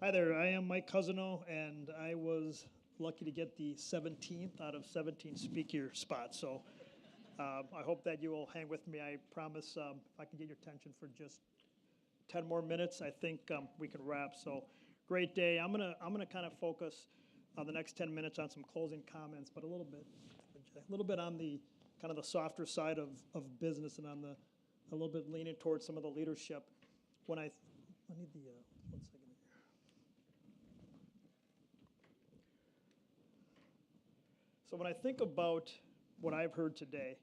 Hi there, I am Mike Cousino, and I was lucky to get the 17th out of 17 speaker spots. So I hope that you will hang with me. I promise if I can get your attention for just 10 more minutes, I think we can wrap. So great day. I'm gonna kind of focus on the next 10 minutes on some closing comments, but a little bit on the kind of the softer side of business and on a little bit leaning towards some of the leadership. I need the, 1 second here. So when I think about what I've heard today,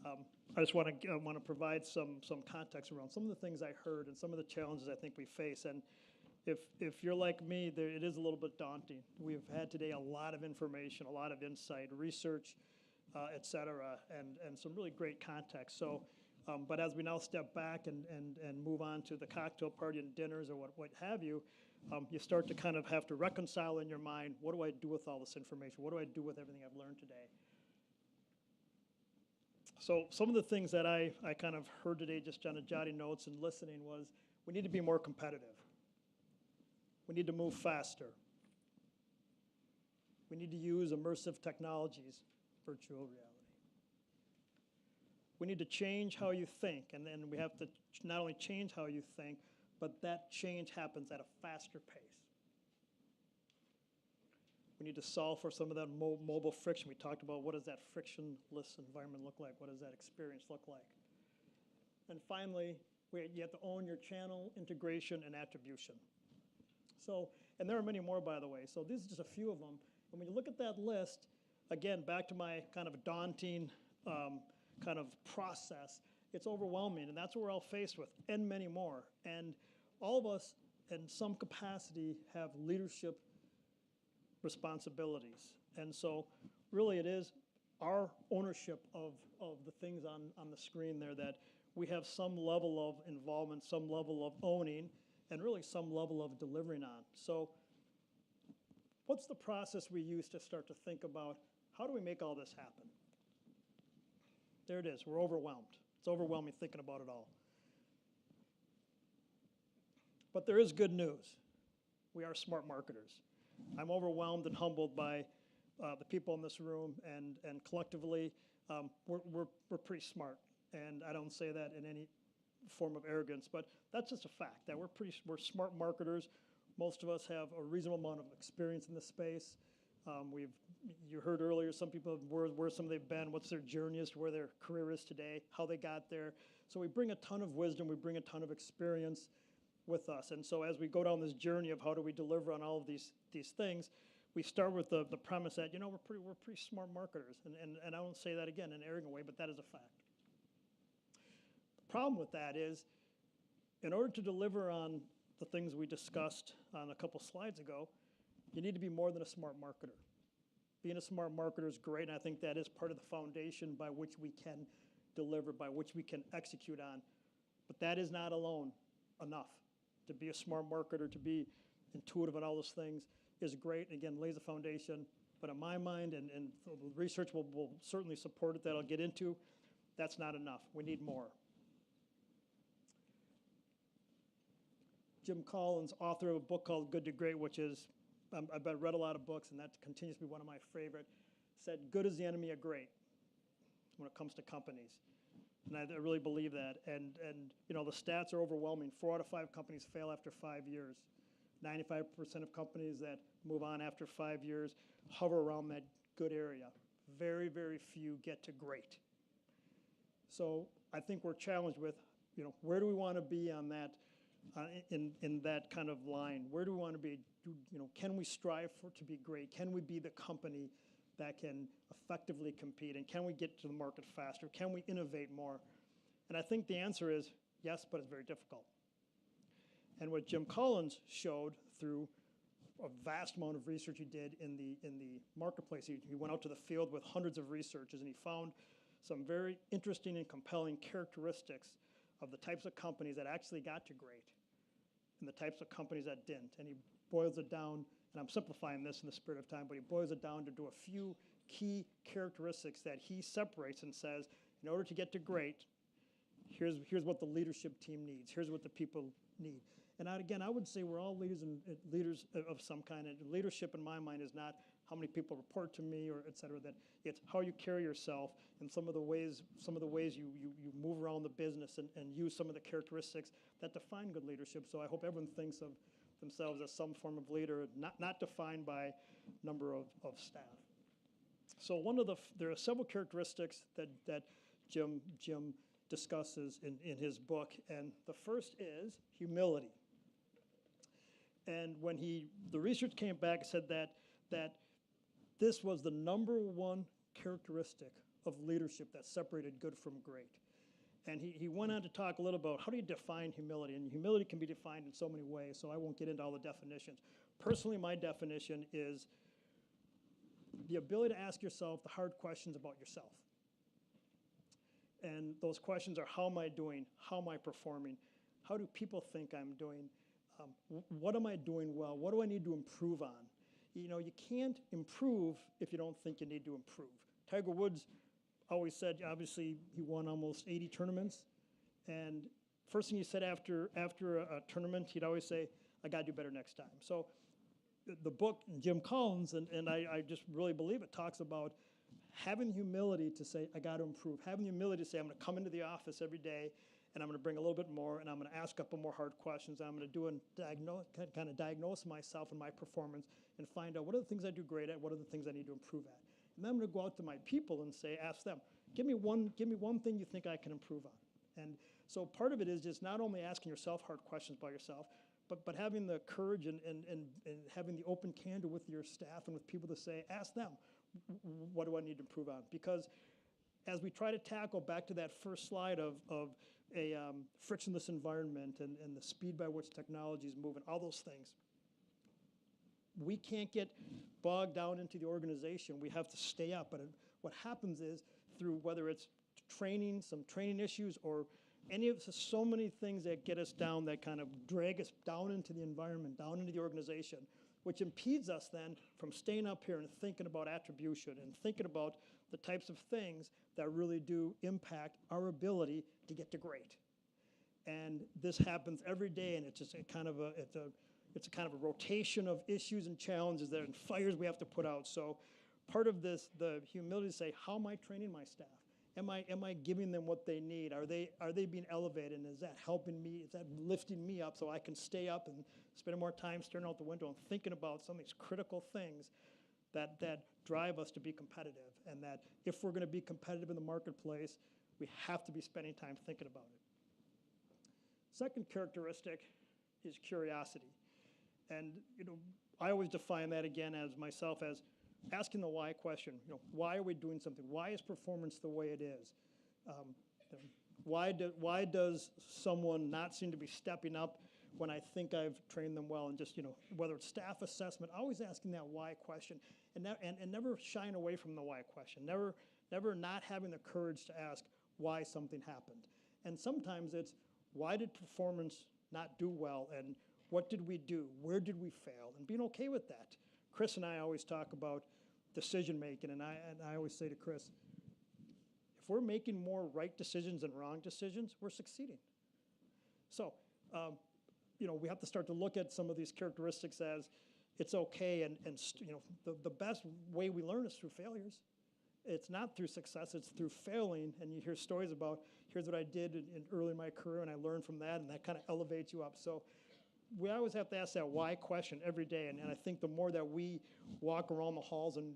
I just want to provide some context around some of the things I heard and some of the challenges I think we face. And if you're like me, it is a little bit daunting. We've had today a lot of information, a lot of insight, research, et cetera, and some really great context. So, but as we now step back and move on to the cocktail party and dinners or what have you, you start to kind of have to reconcile in your mind, what do I do with all this information? What do I do with everything I've learned today? So some of the things that I kind of heard today just on jotting notes and listening was we need to be more competitive. We need to move faster. We need to use immersive technologies, virtual reality. We need to change how you think, and then we have to not only change how you think, but that change happens at a faster pace. We need to solve for some of that mobile friction. We talked about what does that frictionless environment look like? What does that experience look like? And finally, you have to own your channel integration and attribution. So, and there are many more, by the way. So these are just a few of them. And when you look at that list, again, back to my kind of daunting kind of process, it's overwhelming. And that's what we're all faced with, and many more. And all of us, in some capacity, have leadership responsibilities. And so really it is our ownership of the things on the screen there that we have some level of involvement, some level of owning, and really some level of delivering on. So what's the process we use to start to think about how do we make all this happen? There it is. We're overwhelmed. It's overwhelming thinking about it all. But there is good news. We are smart marketers. I'm overwhelmed and humbled by the people in this room, and collectively, we're pretty smart. And I don't say that in any form of arrogance, but that's just a fact that we're smart marketers. Most of us have a reasonable amount of experience in this space. You heard earlier, some people where some they've been, what's their journey as to where their career is today, how they got there. So we bring a ton of wisdom, we bring a ton of experience with us. And so as we go down this journey of how do we deliver on all of these things, we start with the premise that, we're pretty smart marketers. And I don't say that again in an arrogant way, but that is a fact. The problem with that is, in order to deliver on the things we discussed on a couple slides ago, you need to be more than a smart marketer. Being a smart marketer is great, and I think that is part of the foundation by which we can deliver, by which we can execute on. But that is not alone enough. To be a smart marketer, to be intuitive on all those things is great, and again, lays a foundation. But in my mind, and research will certainly support it, that I'll get into, that's not enough. We need more. Jim Collins, author of a book called Good to Great, which is, I've read a lot of books, and that continues to be one of my favorite, said good is the enemy of great when it comes to companies. And I really believe that. And the stats are overwhelming. 4 out of 5 companies fail after 5 years. 95% of companies that move on after 5 years hover around that good area. Very, very few get to great. So I think we're challenged with, where do we want to be on that, in that kind of line? Where do we want to be? Can we strive to be great? Can we be the company that can effectively compete? And can we get to the market faster? Can we innovate more? And I think the answer is yes, but it's very difficult. And what Jim Collins showed through a vast amount of research he did in the marketplace, he went out to the field with hundreds of researchers, and he found some very interesting and compelling characteristics of the types of companies that actually got to great and the types of companies that didn't. And he boils it down, and I'm simplifying this in the spirit of time, but he boils it down to a few key characteristics that he separates and says, in order to get to great, here's what the leadership team needs. Here's what the people need. Again, I would say we're all leaders and leaders of some kind. And leadership, in my mind, is not how many people report to me or et cetera. That it's how you carry yourself and some of the ways you move around the business and use some of the characteristics that define good leadership. So I hope everyone thinks of themselves as some form of leader, not defined by number of staff. So there are several characteristics that Jim discusses in his book, and the first is humility. And when the research came back and said that this was the number one characteristic of leadership that separated good from great. And he went on to talk a little about how do you define humility, and humility can be defined in so many ways, so I won't get into all the definitions. Personally, my definition is the ability to ask yourself the hard questions about yourself. And those questions are, how am I doing? How am I performing? How do people think I'm doing? What am I doing well? What do I need to improve on? You can't improve if you don't think you need to improve. Tiger Woods always said, obviously, he won almost 80 tournaments. And first thing he said after a tournament, he'd always say, I got to do better next time. So the book, Jim Collins, and I just really believe it, talks about having humility to say, I got to improve. Having the humility to say, I'm going to come into the office every day, and I'm going to bring a little bit more, and I'm going to ask a couple more hard questions. I'm going to do and kind of diagnose myself and my performance and find out what are the things I do great at, what are the things I need to improve at. And then I'm going to go out to my people and say, ask them, give me one thing you think I can improve on. And so part of it is just not only asking yourself hard questions about yourself, but having the courage and having the open candor with your staff and with people to say, ask them, what do I need to improve on? Because as we try to tackle back to that first slide of a frictionless environment and the speed by which technology is moving, all those things, we can't get bogged down into the organization. We have to stay up. But what happens is through whether it's training, some training issues, or any of so many things that get us down, that kind of drag us down into the environment, down into the organization, which impedes us then from staying up here and thinking about attribution and thinking about the types of things that really do impact our ability to get to great. And this happens every day, and it's just a kind of a rotation of issues and challenges and fires we have to put out. So part of this, the humility to say, how am I training my staff? Am I giving them what they need? Are they being elevated? And is that helping me? Is that lifting me up so I can stay up and spend more time staring out the window and thinking about some of these critical things that drive us to be competitive? And that if we're going to be competitive in the marketplace, we have to be spending time thinking about it. Second characteristic is curiosity. And I always define that again as myself as asking the why question. Why are we doing something? Why is performance the way it is? Why does someone not seem to be stepping up when I think I've trained them well? And just whether it's staff assessment, always asking that why question, and never shying away from the why question. Never not having the courage to ask why something happened. And sometimes it's why did performance not do well, and what did we do? Where did we fail? And being okay with that. Chris and I always talk about decision making, and I always say to Chris, if we're making more right decisions than wrong decisions, we're succeeding. So, we have to start to look at some of these characteristics as it's okay, and the best way we learn is through failures. It's not through success, it's through failing, and you hear stories about, here's what I did early in my career, and I learned from that, and that kind of elevates you up. So we always have to ask that why question every day, and I think the more that we walk around the halls and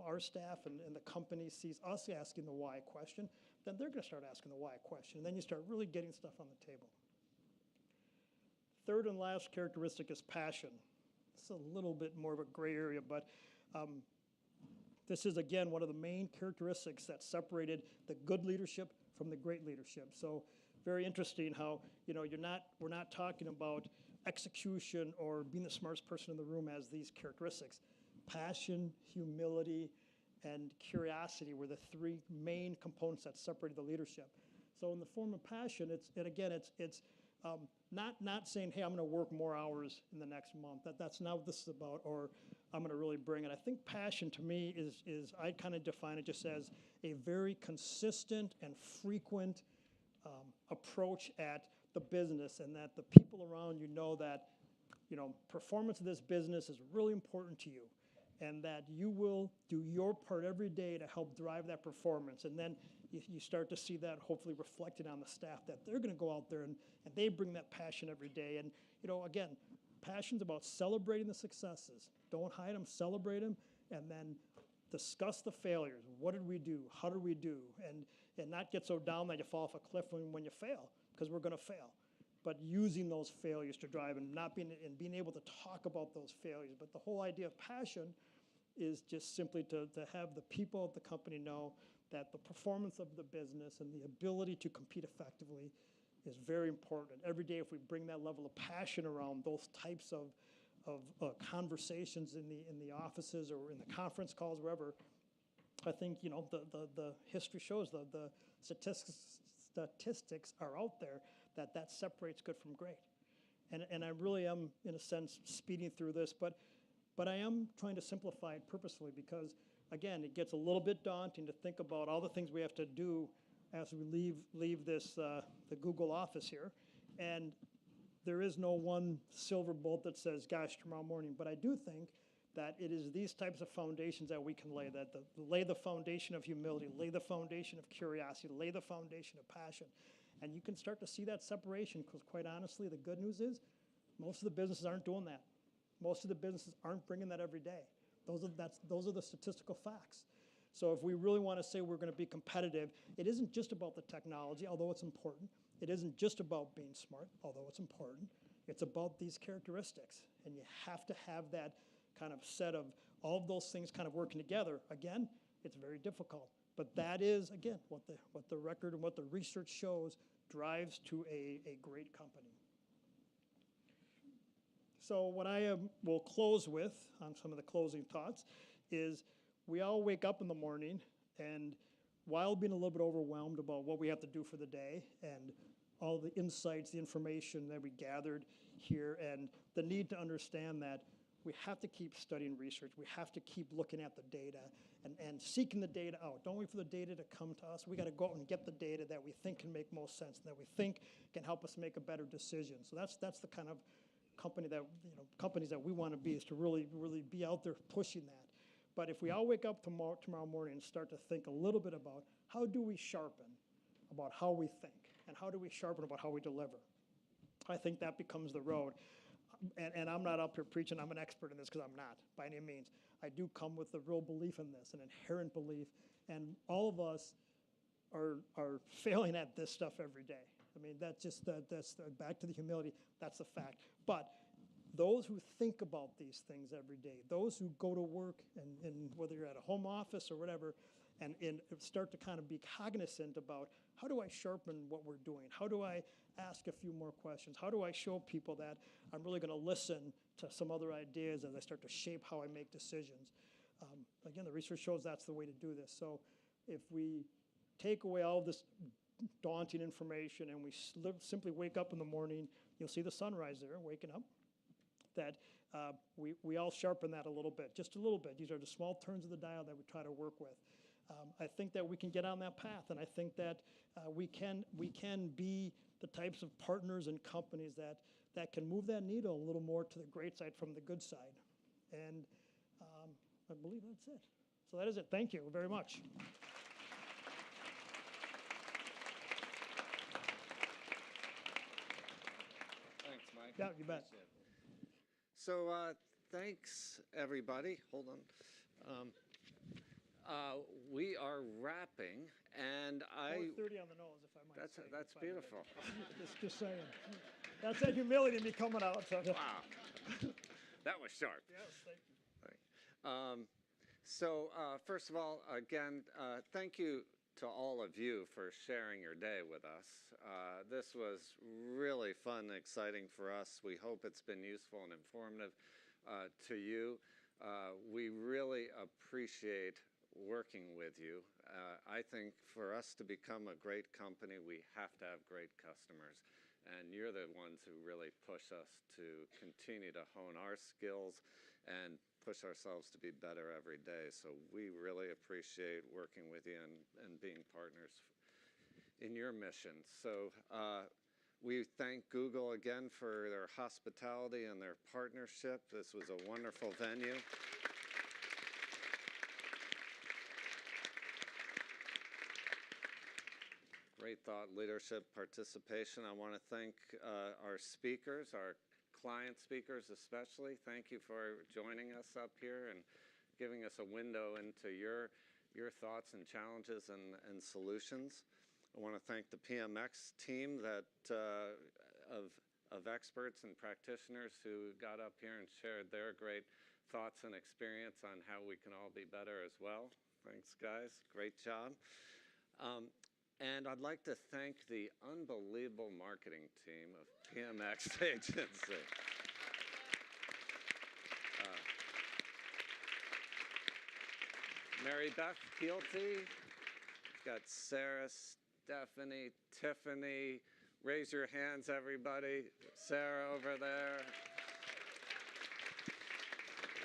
our staff and the company sees us asking the why question, then they're going to start asking the why question, and then you start really getting stuff on the table. Third and last characteristic is passion. It's a little bit more of a gray area, but this is, again, one of the main characteristics that separated the good leadership from the great leadership. So very interesting how, we're not talking about execution or being the smartest person in the room as these characteristics. Passion, humility, and curiosity were the three main components that separated the leadership. So in the form of passion, it's not saying, hey, I'm going to work more hours in the next month. That's not what this is about, or I'm going to really bring it. I think passion to me is I kind of define it just as a very consistent and frequent approach at the business, and that the people around you know that, performance of this business is really important to you, and that you will do your part every day to help drive that performance. And then you start to see that hopefully reflected on the staff, that they're going to go out there and they bring that passion every day. And, again, passion's about celebrating the successes. Don't hide them, celebrate them, and then discuss the failures. What did we do? How did we do? And not get so down that you fall off a cliff when you fail, because we're going to fail. But using those failures to drive, and being able to talk about those failures. But the whole idea of passion is just simply to have the people of the company know that the performance of the business and the ability to compete effectively is very important. And every day, if we bring that level of passion around those types of conversations in the offices or in the conference calls, wherever, I think the history shows, the statistics are out there, that separates good from great. And I really am, in a sense, speeding through this, but I am trying to simplify it purposefully, because, again, it gets a little bit daunting to think about all the things we have to do as we leave this the Google office here. And there is no one silver bullet that says, gosh, tomorrow morning. But I do think that it is these types of foundations that we can lay, lay the foundation of humility, lay the foundation of curiosity, lay the foundation of passion. And you can start to see that separation, because quite honestly, the good news is most of the businesses aren't doing that. Most of the businesses aren't bringing that every day. Those are the statistical facts. So if we really want to say we're going to be competitive, it isn't just about the technology, although it's important. It isn't just about being smart, although it's important. It's about these characteristics. And you have to have that kind of set of all of those things kind of working together. Again, it's very difficult. But that is, again, what the record and what the research shows drives to a great company. So what I will close with, on some of the closing thoughts, is we all wake up in the morning, and while being a little bit overwhelmed about what we have to do for the day and all the insights, the information that we gathered here, and the need to understand that we have to keep studying research. We have to keep looking at the data and seeking the data out. Don't wait for the data to come to us. We got to go out and get the data that we think can make most sense and that we think can help us make a better decision. So that's the kind of companies that we want to be, is to really be out there pushing that. But if we all wake up tomorrow morning and start to think a little bit about how do we sharpen about how we think, and how do we sharpen about how we deliver, I think that becomes the road. And I'm not up here preaching I'm an expert in this, because I'm not, by any means. I do come with a real belief in this, an inherent belief, and all of us are failing at this stuff every day. I mean, that's back to the humility, that's the fact. But those who think about these things every day, those who go to work, and whether you're at a home office or whatever, and start to kind of be cognizant about, how do I sharpen what we're doing? How do I ask a few more questions? How do I show people that I'm really going to listen to some other ideas as I start to shape how I make decisions? Again, the research shows that's the way to do this. So if we take away all of this daunting information and we simply wake up in the morning, you'll see the sunrise there, waking up, that we all sharpen that a little bit, just a little bit. These are the small turns of the dial that we try to work with. I think that we can get on that path, and I think that we can be the types of partners and companies that can move that needle a little more to the great side from the good side. And I believe that's it. So that is it. Thank you very much. Thanks, Mike. Yeah, you bet. So thanks, everybody. Hold on. We are wrapping, and 4:30 on the nose, if I might say. That's beautiful. Just saying. That's that humility in me coming out. So. Wow. That was sharp. Yes, thank you. So first of all, again, thank you to all of you for sharing your day with us. This was really fun and exciting for us. We hope it's been useful and informative to you. We really appreciate working with you. I think for us to become a great company, we have to have great customers. And you're the ones who really push us to continue to hone our skills and push ourselves to be better every day. So we really appreciate working with you and being partners in your mission. So we thank Google again for their hospitality and their partnership. This was a wonderful venue. Great thought leadership participation. I want to thank our speakers, our client speakers especially. Thank you for joining us up here and giving us a window into your thoughts and challenges and solutions. I want to thank the PMX team that of experts and practitioners who got up here and shared their great thoughts and experience on how we can all be better as well. Thanks, guys. Great job. And I'd like to thank the unbelievable marketing team of PMX Agency. Mary Beth Keelty, got Sarah, Stephanie, Tiffany. Raise your hands, everybody. Sarah over there.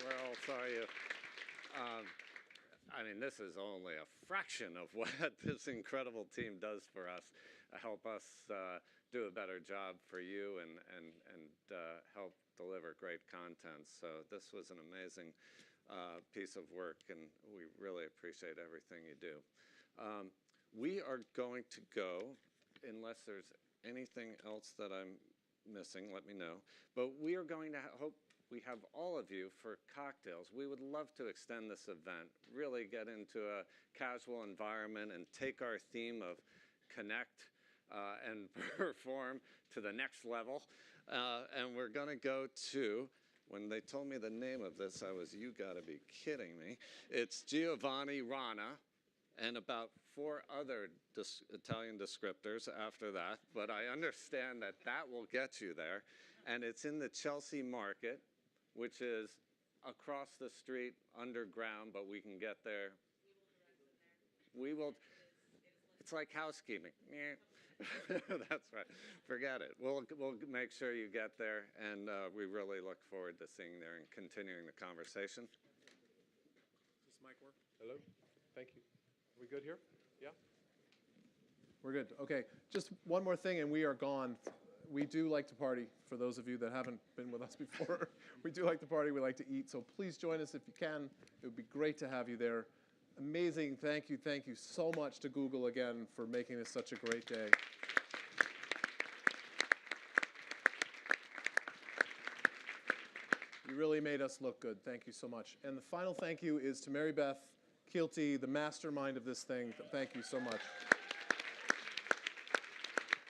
Where else are you? I mean, this is only a fraction of what this incredible team does for us, help us do a better job for you and help deliver great content. So this was an amazing piece of work, and we really appreciate everything you do. We are going to go, unless there's anything else that I'm missing, let me know. But we are going to hope we have all of you for cocktails. We would love to extend this event, really get into a casual environment and take our theme of connect and perform to the next level. And we're going to go to, when they told me the name of this, I was, you got to be kidding me. It's Giovanni Rana and about 4 other Italian descriptors after that. But I understand that that will get you there. And it's in the Chelsea Market, which is across the street underground, but we can get there. We will. It's like housekeeping. That's right. Forget it. We'll make sure you get there, and we really look forward to seeing you there and continuing the conversation. Does this mic work? Hello? Thank you. Are we good here? Yeah? We're good. Okay. Just one more thing, and we are gone. We do like to party, for those of you that haven't been with us before. We do like to party. We like to eat. So please join us if you can. It would be great to have you there. Amazing. Thank you so much to Google again for making this such a great day. You really made us look good. Thank you so much. And the final thank you is to Mary Beth Keelty, the mastermind of this thing. Thank you so much.